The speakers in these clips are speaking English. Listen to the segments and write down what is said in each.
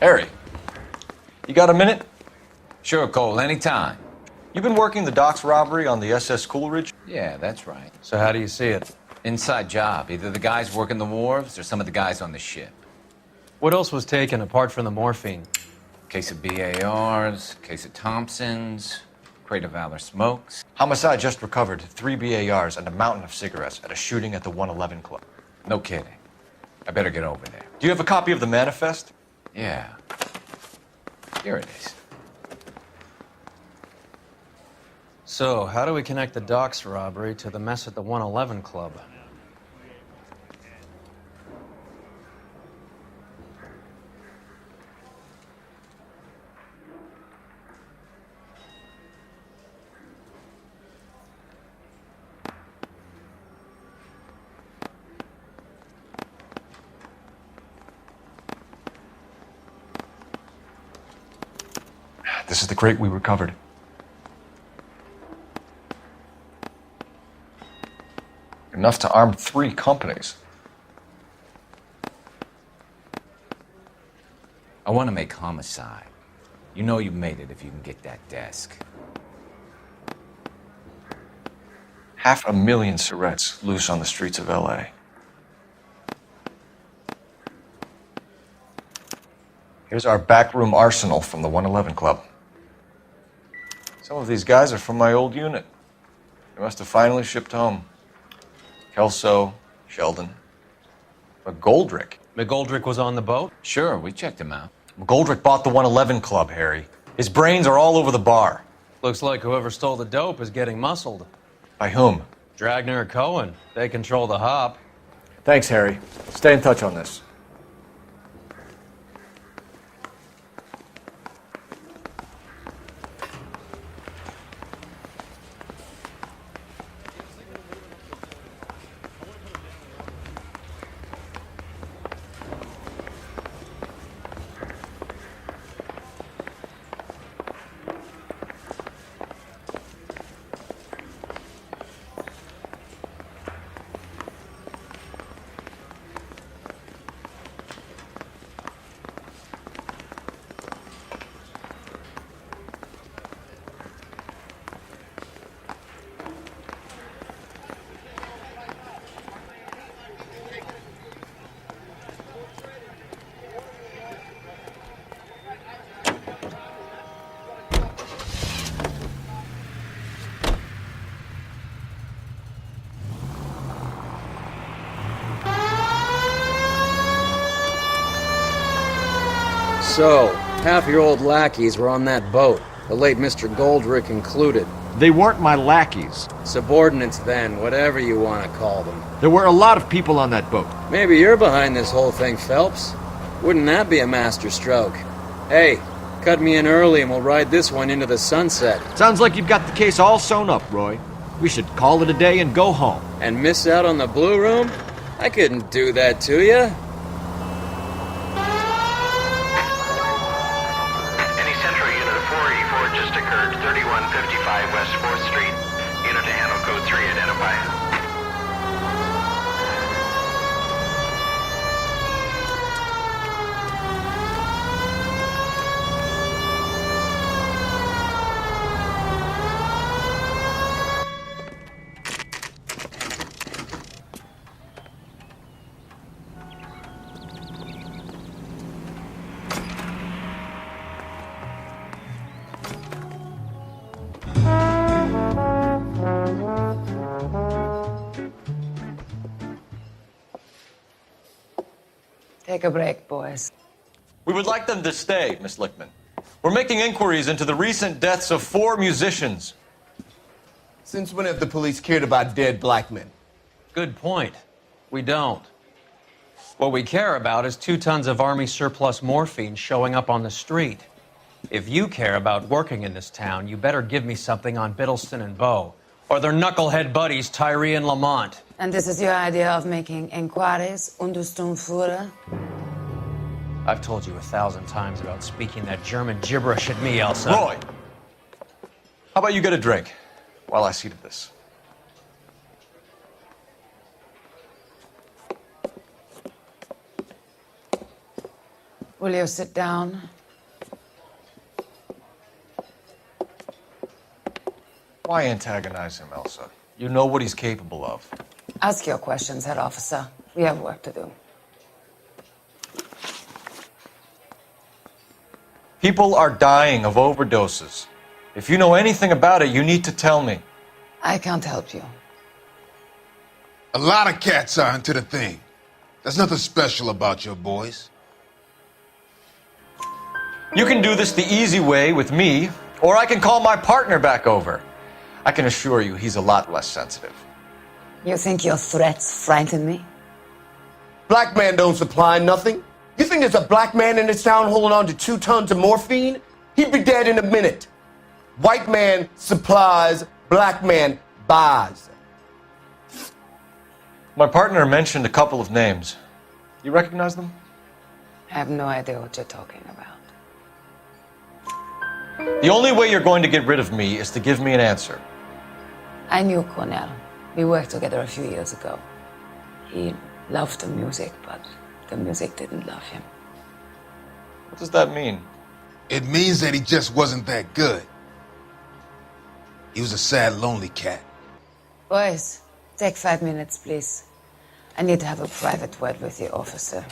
Harry, you got a minute? Sure, Cole, anytime. You've been working the docks robbery on the SS Coleridge? Yeah, that's right. So how do you see it? Inside job. Either the guys working the wharves or some of the guys on the ship. What else was taken apart from the morphine? Case of BARs, case of Thompsons, crate of Valor smokes. Homicide just recovered 3 BARs and a mountain of cigarettes at a shooting at the 111 Club. No kidding. I better get over there. Do you have a copy of the manifest? Yeah. Here it is. So, how do we connect the docks robbery to the mess at the 111 Club? This is the crate we recovered. Enough to arm 3 companies. I want to make homicide. You know you made it if you can get that desk. 500,000 cigarettes loose on the streets of LA. Here's our backroom arsenal from the 111 Club. Some of these guys are from my old unit. They must have finally shipped home. Kelso, Sheldon, McGoldrick. McGoldrick was on the boat? Sure, we checked him out. McGoldrick bought the 111 Club, Harry. His brains are all over the bar. Looks like whoever stole the dope is getting muscled. By whom? Dragner or Cohen. They control the hop. Thanks, Harry. Stay in touch on this. So, half your old lackeys were on that boat, the late Mr. Goldrick included. They weren't my lackeys. Subordinates then, whatever you want to call them. There were a lot of people on that boat. Maybe you're behind this whole thing, Phelps. Wouldn't that be a master stroke? Hey, cut me in early and we'll ride this one into the sunset. Sounds like you've got the case all sewn up, Roy. We should call it a day and go home. And miss out on the Blue Room? I couldn't do that to you. Just occurred 3155 West 4th Street. Unit to handle code 3 identified. Take a break, boys. We would like them to stay, Miss Lichtman. We're making inquiries into the recent deaths of 4 musicians. Since when have the police cared about dead black men? Good point. We don't. What we care about is 2 tons of Army surplus morphine showing up on the street. If you care about working in this town, you better give me something on Biddleston and Bow, or their knucklehead buddies Tyree and Lamont. And this is your idea of making inquiries, Untersturmführer? I've told you 1,000 times about speaking that German gibberish at me, Elsa. Roy, how about you get a drink while I see to this? Will you sit down? Why antagonize him, Elsa? You know what he's capable of. Ask your questions, Head Officer. We have work to do. People are dying of overdoses. If you know anything about it, you need to tell me. I can't help you. A lot of cats are into the thing. There's nothing special about your boys. You can do this the easy way with me, or I can call my partner back over. I can assure you he's a lot less sensitive. You think your threats frighten me? Black man don't supply nothing. You think there's a black man in this town holding on to 2 tons of morphine? He'd be dead in a minute. White man supplies, black man buys. My partner mentioned a couple of names. You recognize them? I have no idea what you're talking about. The only way you're going to get rid of me is to give me an answer. I knew Cornell. We worked together a few years ago. He loved the music, but the music didn't love him. What does that mean? It means that he just wasn't that good. He was a sad, lonely cat. Boys, take 5 minutes, please. I need to have a private word with the officer.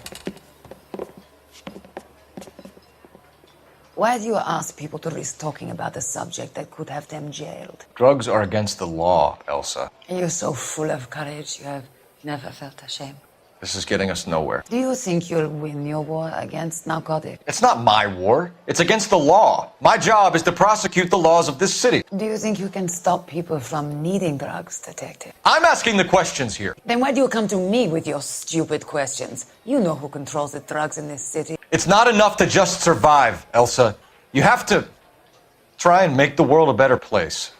Why do you ask people to risk talking about a subject that could have them jailed? Drugs are against the law, Elsa. You're so full of courage, you have never felt ashamed. This is getting us nowhere. Do you think you'll win your war against narcotics? It's not my war. It's against the law. My job is to prosecute the laws of this city. Do you think you can stop people from needing drugs, Detective? I'm asking the questions here. Then why do you come to me with your stupid questions? You know who controls the drugs in this city. It's not enough to just survive, Elsa. You have to try and make the world a better place.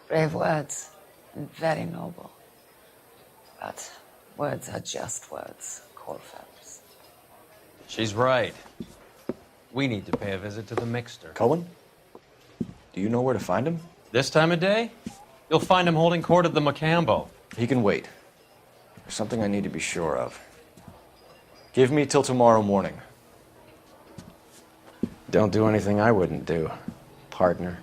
Brave words, and very noble. But words are just words, Cole Phelps. She's right. We need to pay a visit to the Mixter. Cullen? Do you know where to find him? This time of day, you'll find him holding court at the Macambo. He can wait. There's something I need to be sure of. Give me till tomorrow morning. Don't do anything I wouldn't do, partner.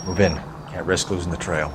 Move in. Can't risk losing the trail.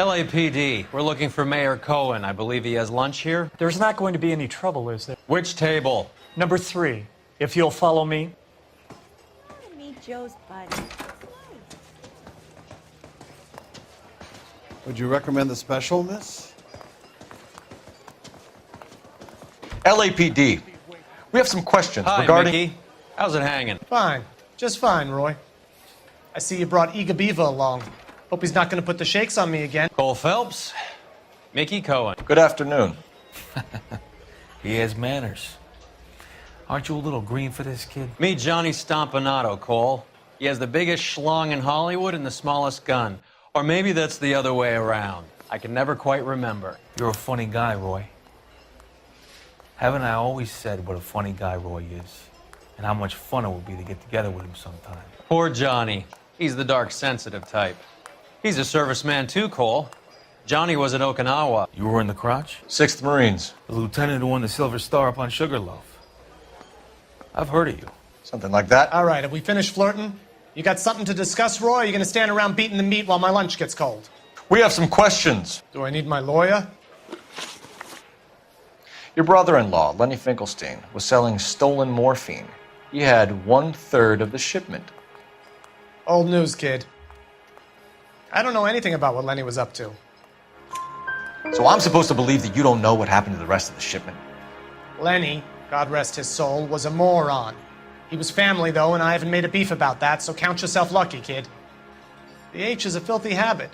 LAPD, we're looking for Mayor Cohen. I believe he has lunch here. There's not going to be any trouble, is there? Which table? Number 3, if you'll follow me. Meet Joe's buddy. Would you recommend the special, miss? LAPD, we have some questions Hi, regarding... Mickey. How's it hanging? Fine. Just fine, Roy. I see you brought Iga Beaver along. Hope he's not going to put the shakes on me again. Cole Phelps, Mickey Cohen. Good afternoon. He has manners. Aren't you a little green for this kid? Meet Johnny Stompanato, Cole. He has the biggest schlong in Hollywood and the smallest gun. Or maybe that's the other way around. I can never quite remember. You're a funny guy, Roy. Haven't I always said what a funny guy Roy is? And how much fun it would be to get together with him sometime. Poor Johnny. He's the dark, sensitive type. He's a serviceman too, Cole. Johnny was at Okinawa. You were in the crotch? 6th Marines. The lieutenant who won the Silver Star up on Sugarloaf. I've heard of you. Something like that. All right, have we finished flirting? You got something to discuss, Roy? Or are you going to stand around beating the meat while my lunch gets cold? We have some questions. Do I need my lawyer? Your brother-in-law, Lenny Finkelstein, was selling stolen morphine. He had 1/3 of the shipment. Old news, kid. I don't know anything about what Lenny was up to. So I'm supposed to believe that you don't know what happened to the rest of the shipment? Lenny, God rest his soul, was a moron. He was family, though, and I haven't made a beef about that, so count yourself lucky, kid. The H is a filthy habit,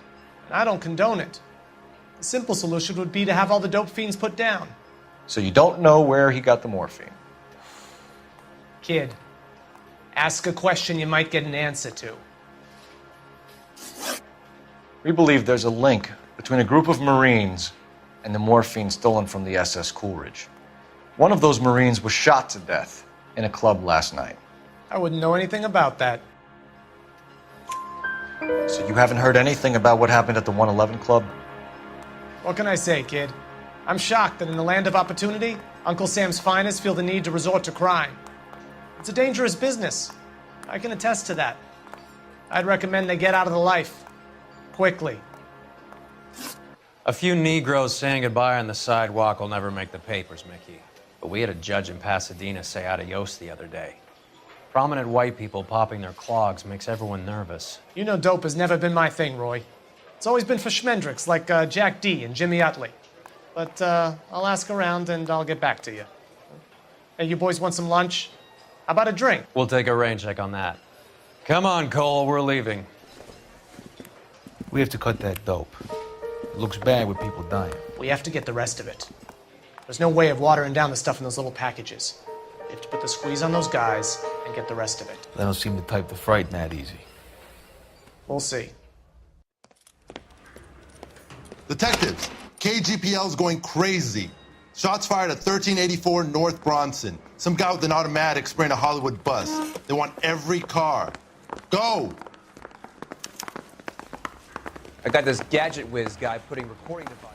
and I don't condone it. The simple solution would be to have all the dope fiends put down. So you don't know where he got the morphine? Kid, ask a question you might get an answer to. We believe there's a link between a group of Marines and the morphine stolen from the SS Coolidge. One of those Marines was shot to death in a club last night. I wouldn't know anything about that. So you haven't heard anything about what happened at the 111 Club? What can I say, kid? I'm shocked that in the land of opportunity, Uncle Sam's finest feel the need to resort to crime. It's a dangerous business. I can attest to that. I'd recommend they get out of the life. Quickly. A few Negroes saying goodbye on the sidewalk will never make the papers, Mickey. But we had a judge in Pasadena say adios the other day. Prominent white people popping their clogs makes everyone nervous. You know dope has never been my thing, Roy. It's always been for schmendricks like Jack D. and Jimmy Utley. But I'll ask around and I'll get back to you. Hey, you boys want some lunch? How about a drink? We'll take a rain check on that. Come on, Cole, we're leaving. We have to cut that dope. It looks bad with people dying. We have to get the rest of it. There's no way of watering down the stuff in those little packages. You have to put the squeeze on those guys and get the rest of it. They don't seem the type to frighten that easy. We'll see. Detectives, KGPL's going crazy. Shots fired at 1384 North Bronson. Some guy with an automatic spraying a Hollywood bus. They want every car. Go! I got this gadget whiz guy putting recording devices.